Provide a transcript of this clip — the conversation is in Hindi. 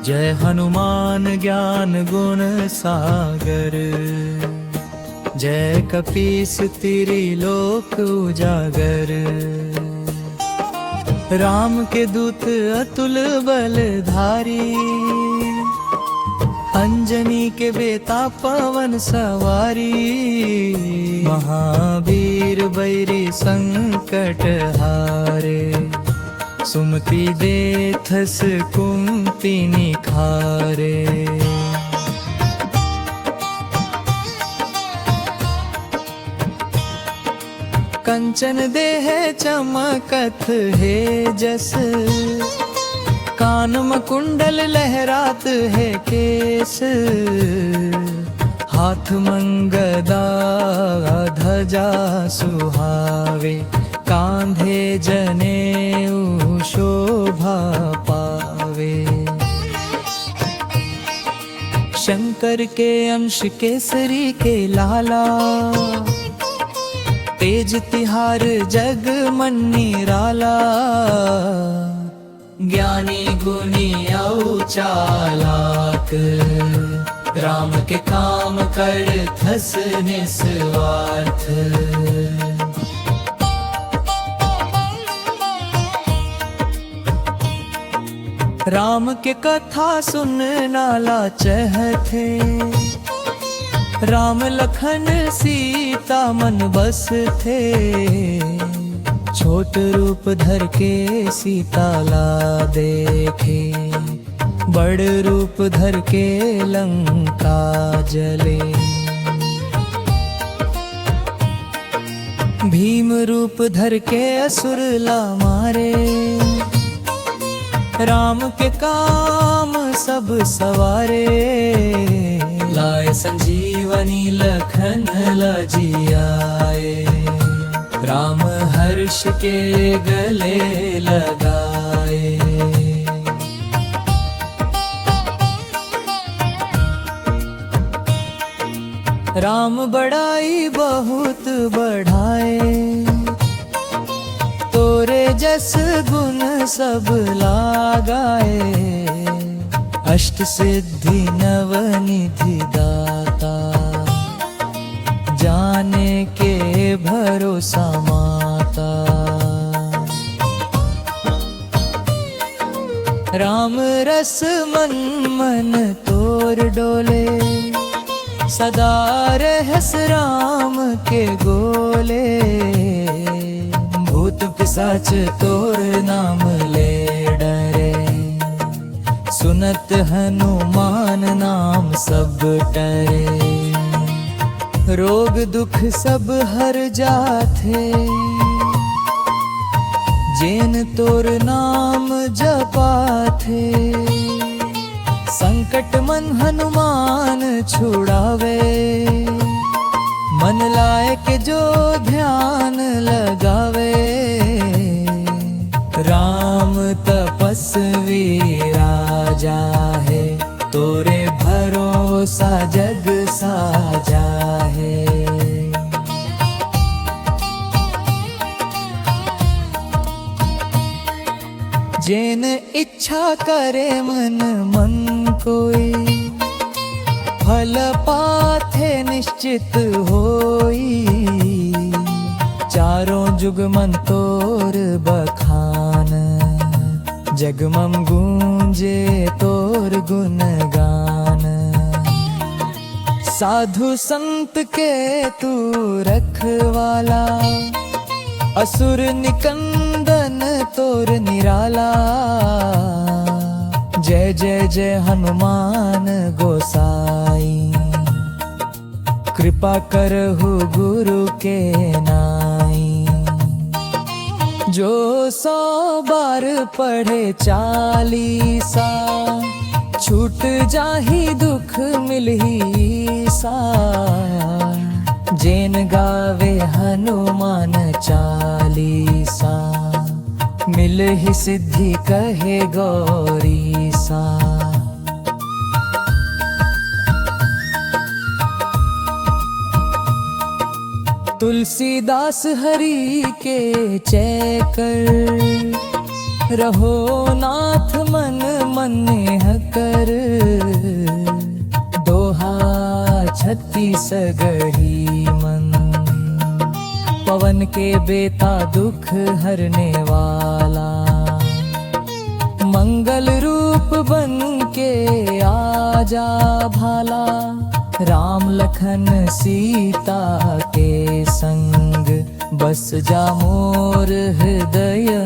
जय हनुमान ज्ञान गुण सागर, जय कपीस तिरि लोक उजागर। राम के दूत अतुल बलधारी, अंजनी के बेटा पवन सवारी। महावीर बैरी संकट हारे, सुमति देथस कुंती निखारे। कंचन देह चमकत है जस, कान मकुंडल लहरात है केस। हाथ मंगदा ध्वजा सुहावे, कांधे जनेऊ शोभा पावे। शंकर के अंश केसरी के लाला, तेज तिहार जग मन निराला। ज्ञानी गुणी औ चालाक, राम के काम करथस निस्वार्थ। राम के कथा सुन नाला चहथे, राम लखन सीता मन बस थे। छोट रूप धर के सीता ला देखे, बड़ रूप धर के लंका जले। भीम रूप धर के असुर ला मारे, राम के काम सब सवारे। लाए संजीवनी लखन लजियाए, राम हर्ष के गले लगाए। राम बड़ाई बहुत बढ़ाए, तोरे जस गुण सब लागाए। अष्ट सिद्धि नवनिधि दाता, जाने के भरोसा माता। राम रस मन मन तोर डोले, सदा रहस राम के गोले। भूत पिशाच तोर नाम ले डरे, सुनत हनुमान नाम सब टरे। रोग दुख सब हर जाथे, जेन तोर नाम जपाथे। संकट मन हनुमान छुड़ावे, मन लायक जो ध्यान लगावे। राम तपस्वी राजा है, तोरे भरोसा जग साजा है। जेन इच्छा करे मन मन कोई, फल पाथे निश्चित होई। चारों जुग मन तोर बखान, जगमम गूंजे तोर गुणगान। साधु संत के तू रखवाला, असुर निकंदन तोर निराला। जय जय जय हनुमान गोसाई, कृपा करहु गुरु के नाई। जो 100 बार पढ़े चालीसा, छूट जाहि दुख मिलहि सा। जेन गावे हनुमान चालीसा, मिलहि सिद्धि कहे गौरी सा। तुलसीदास हरि के चैकर, रहो नाथ मन मन कर। सगही मन। पवन के बेटा दुख हरने वाला, मंगल रूप बन के आजा भाला। राम लखन सीता के संग बस जा मोर हृदय